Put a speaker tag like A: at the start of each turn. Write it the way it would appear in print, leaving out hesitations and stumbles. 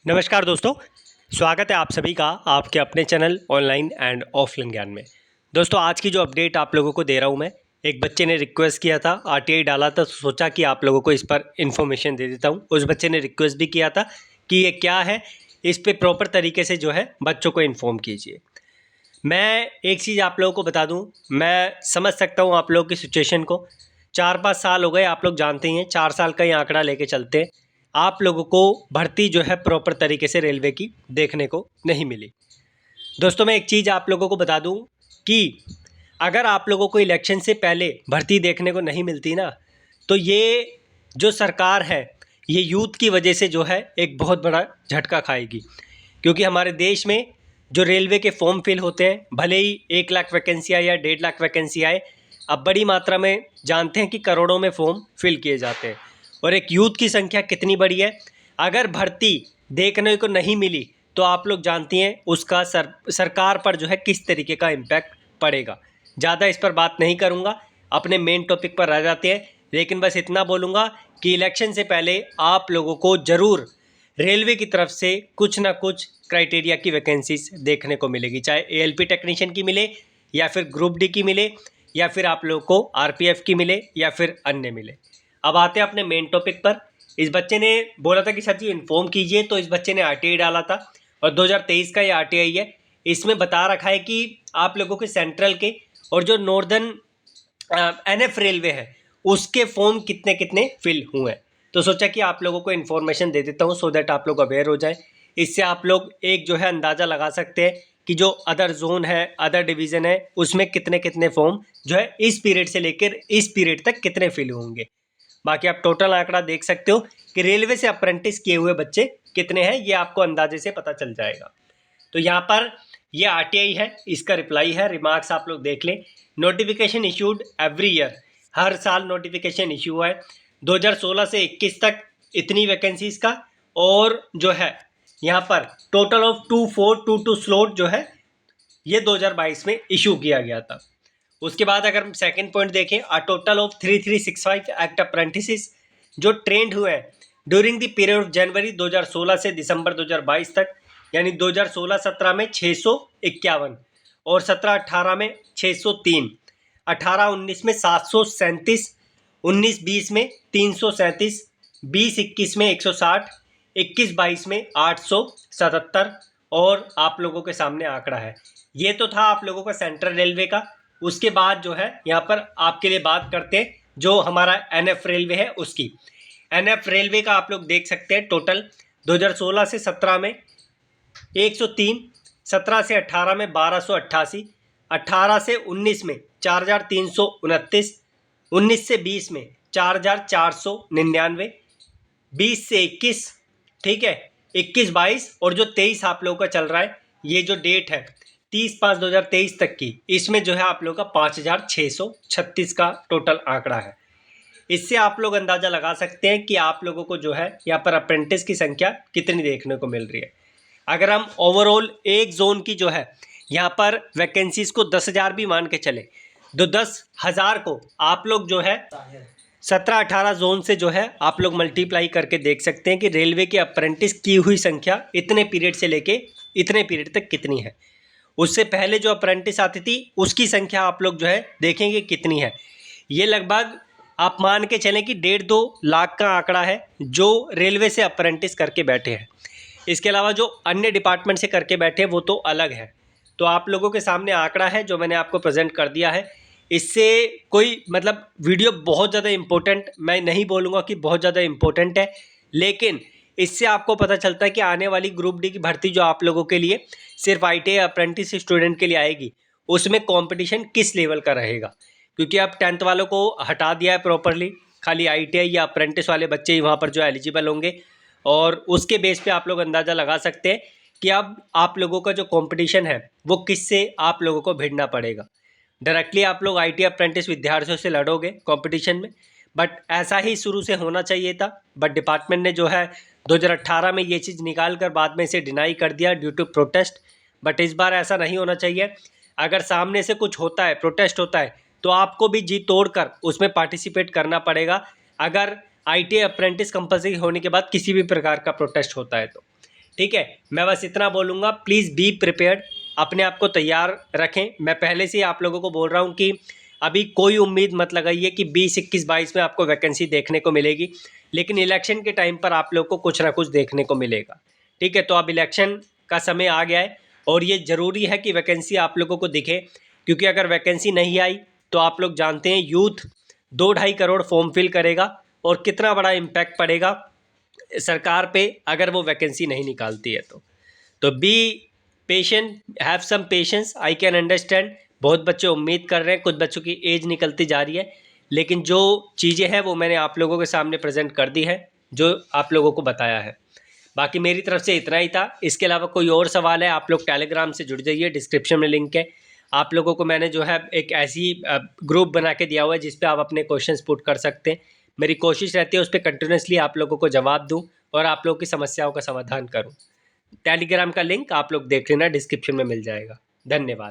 A: नमस्कार दोस्तों, स्वागत है आप सभी का आपके अपने चैनल ऑनलाइन एंड ऑफलाइन ज्ञान में। दोस्तों, आज की जो अपडेट आप लोगों को दे रहा हूं मैं, एक बच्चे ने रिक्वेस्ट किया था, आरटीआई डाला था, सोचा कि आप लोगों को इस पर इन्फॉर्मेशन दे देता हूं। उस बच्चे ने रिक्वेस्ट भी किया था कि ये क्या है, इस पर प्रॉपर तरीके से जो है बच्चों को इन्फॉर्म कीजिए। मैं एक चीज़ आप लोगों को बता दूँ, मैं समझ सकता हूँ आप लोगों की सिचुएशन को। 4-5 साल हो गए, आप लोग जानते ही हैं, 4 साल का ही आंकड़ा लेके चलते हैं। आप लोगों को भर्ती जो है प्रॉपर तरीके से रेलवे की देखने को नहीं मिली। दोस्तों, मैं एक चीज़ आप लोगों को बता दूं कि अगर आप लोगों को इलेक्शन से पहले भर्ती देखने को नहीं मिलती ना, तो ये जो सरकार है, ये यूथ की वजह से जो है एक बहुत बड़ा झटका खाएगी। क्योंकि हमारे देश में जो रेलवे के फॉर्म फिल होते हैं, भले ही 1 लाख वैकेंसी आए या 1.5 लाख वैकेंसी आए, अब बड़ी मात्रा में जानते हैं कि करोड़ों में फॉर्म फिल किए जाते हैं। और एक यूथ की संख्या कितनी बड़ी है, अगर भर्ती देखने को नहीं मिली तो आप लोग जानती हैं उसका सरकार पर जो है किस तरीके का इम्पैक्ट पड़ेगा। ज़्यादा इस पर बात नहीं करूँगा, अपने मेन टॉपिक पर रह जाते हैं। लेकिन बस इतना बोलूँगा कि इलेक्शन से पहले आप लोगों को ज़रूर रेलवे की तरफ से कुछ ना कुछ क्राइटेरिया की वैकेंसीज देखने को मिलेगी, चाहे एएलपी टेक्नीशियन की मिले या फिर ग्रुप डी की मिले या फिर आप लोगों को आरपीएफ की मिले या फिर अन्य मिले। अब आते हैं अपने मेन टॉपिक पर। इस बच्चे ने बोला था कि सर जी इन्फॉर्म कीजिए, तो इस बच्चे ने आरटीआई डाला था और 2023 का ये आरटीआई है। इसमें बता रखा है कि आप लोगों के सेंट्रल के और जो नॉर्दर्न एनएफ रेलवे है उसके फॉर्म कितने कितने फिल हुए हैं। तो सोचा कि आप लोगों को इन्फॉर्मेशन दे देता हूँ, सो दैट आप लोग अवेयर हो जाएं। इससे आप लोग एक जो है अंदाज़ा लगा सकते हैं कि जो अदर जोन है, अदर डिवीज़न है, उसमें कितने कितने फॉर्म जो है इस पीरियड से लेकर इस पीरियड तक कितने फिल होंगे। बाकी आप टोटल आंकड़ा देख सकते हो कि रेलवे से अप्रेंटिस किए हुए बच्चे कितने हैं, ये आपको अंदाजे से पता चल जाएगा। तो यहाँ पर ये आरटीआई है, इसका रिप्लाई है, रिमार्क्स आप लोग देख लें। नोटिफिकेशन इशूड एवरी ईयर, हर साल नोटिफिकेशन इशू है। 2016 से 21 तक इतनी वैकेंसीज का, और जो है यहाँ पर टोटल ऑफ 2422 स्लॉट जो है ये 2022 में इशू किया गया था। उसके बाद अगर हम सेकंड पॉइंट देखें, a total of 3365 act apprentices जो ट्रेंड हुए हैं during the period of January 2016 से दिसंबर 2022 तक, यानी 2016-17 में 651 और 17-18 में 603, 18-19 में 737, 19-20 में 337, 20-21 में 160, 21-22 में 877, और आप लोगों के सामने आंकड़ा है। ये तो था आप लोगों का सेंट्रल रेलवे का। उसके बाद जो है यहाँ पर आपके लिए बात करते हैं जो हमारा एनएफ रेलवे है उसकी। एनएफ रेलवे का आप लोग देख सकते हैं टोटल 2016 से 17 में 103, 17 से 18 में 1288, 18 से 19 में 4329, 19 से 20 में 4499, 20 से 21, ठीक है, 21-22 और जो 23 आप लोगों का चल रहा है, ये जो डेट है 30/5/2023 तक की, इसमें जो है आप लोगों का 5636 का टोटल आंकड़ा है। इससे आप लोग अंदाज़ा लगा सकते हैं कि आप लोगों को जो है यहाँ पर अप्रेंटिस की संख्या कितनी देखने को मिल रही है। अगर हम ओवरऑल एक जोन की जो है यहाँ पर वैकेंसीज को 10,000 भी मान के चले, तो 10,000 को आप लोग जो है 17-18 जोन से जो है आप लोग मल्टीप्लाई करके देख सकते हैं कि रेलवे के अप्रेंटिस की हुई संख्या इतने पीरियड से लेके इतने पीरियड तक कितनी है। उससे पहले जो अप्रेंटिस आती थी उसकी संख्या आप लोग जो है देखेंगे कितनी है। ये लगभग आप मान के चलें कि 1.5-2 लाख का आंकड़ा है जो रेलवे से अप्रेंटिस करके बैठे हैं। इसके अलावा जो अन्य डिपार्टमेंट से करके बैठे हैं वो तो अलग है। तो आप लोगों के सामने आंकड़ा है जो मैंने आपको प्रेजेंट कर दिया है। इससे कोई मतलब वीडियो बहुत ज़्यादा इम्पोर्टेंट मैं नहीं बोलूँगा कि बहुत ज़्यादा इम्पोर्टेंट है, लेकिन इससे आपको पता चलता है कि आने वाली ग्रुप डी की भर्ती जो आप लोगों के लिए सिर्फ आईटीआई अप्रेंटिस स्टूडेंट के लिए आएगी, उसमें कंपटीशन किस लेवल का रहेगा। क्योंकि अब 10th वालों को हटा दिया है प्रॉपरली, खाली आईटीआई या अप्रेंटिस वाले बच्चे ही वहाँ पर जो एलिजिबल होंगे, और उसके बेस पे आप लोग अंदाज़ा लगा सकते हैं कि अब आप लोगों का जो कंपटीशन है वो किससे आप लोगों को भिड़ना पड़ेगा। डायरेक्टली आप लोग आईटी अप्रेंटिस विद्यार्थियों से लड़ोगे कंपटीशन में, बट ऐसा ही शुरू से होना चाहिए था। बट डिपार्टमेंट ने जो है 2018 में ये चीज़ निकाल कर बाद में इसे डिनाई कर दिया ड्यू टू प्रोटेस्ट। बट इस बार ऐसा नहीं होना चाहिए। अगर सामने से कुछ होता है, प्रोटेस्ट होता है, तो आपको भी जी तोड़ कर उसमें पार्टिसिपेट करना पड़ेगा। अगर आईटीआई अप्रेंटिस कंपलसरी होने के बाद किसी भी प्रकार का प्रोटेस्ट होता है तो ठीक है, मैं बस इतना बोलूँगा, प्लीज़ बी प्रिपेयर्ड, अपने आप को तैयार रखें। मैं पहले से ही आप लोगों को बोल रहा हूँ कि अभी कोई उम्मीद मत लगाइए कि 20, 21, 22 में आपको वैकेंसी देखने को मिलेगी, लेकिन इलेक्शन के टाइम पर आप लोग को कुछ ना कुछ देखने को मिलेगा। ठीक है, तो अब इलेक्शन का समय आ गया है और ये ज़रूरी है कि वैकेंसी आप लोगों को दिखे, क्योंकि अगर वैकेंसी नहीं आई तो आप लोग जानते हैं यूथ 2-2.5 करोड़ फॉर्म फिल करेगा और कितना बड़ा इम्पैक्ट पड़ेगा सरकार पे अगर वो वैकेंसी नहीं निकालती है। तो be patient, have some patience, I can understand. बहुत बच्चे उम्मीद कर रहे हैं, कुछ बच्चों की एज निकलती जा रही है, लेकिन जो चीज़ें हैं वो मैंने आप लोगों के सामने प्रेजेंट कर दी है, जो आप लोगों को बताया है। बाकी मेरी तरफ से इतना ही था। इसके अलावा कोई और सवाल है, आप लोग टेलीग्राम से जुड़ जाइए, डिस्क्रिप्शन में लिंक है। आप लोगों को मैंने जो है एक ऐसी ग्रुप बना के दिया हुआ है जिस पे आप अपने क्वेश्चंस पुट कर सकते हैं। मेरी कोशिश रहती है उस पर कंटिन्यूसली आप लोगों को जवाब दूं और आप लोगों की समस्याओं का समाधान करूं। टेलीग्राम का लिंक आप लोग देख लेना, डिस्क्रिप्शन में मिल जाएगा। धन्यवाद।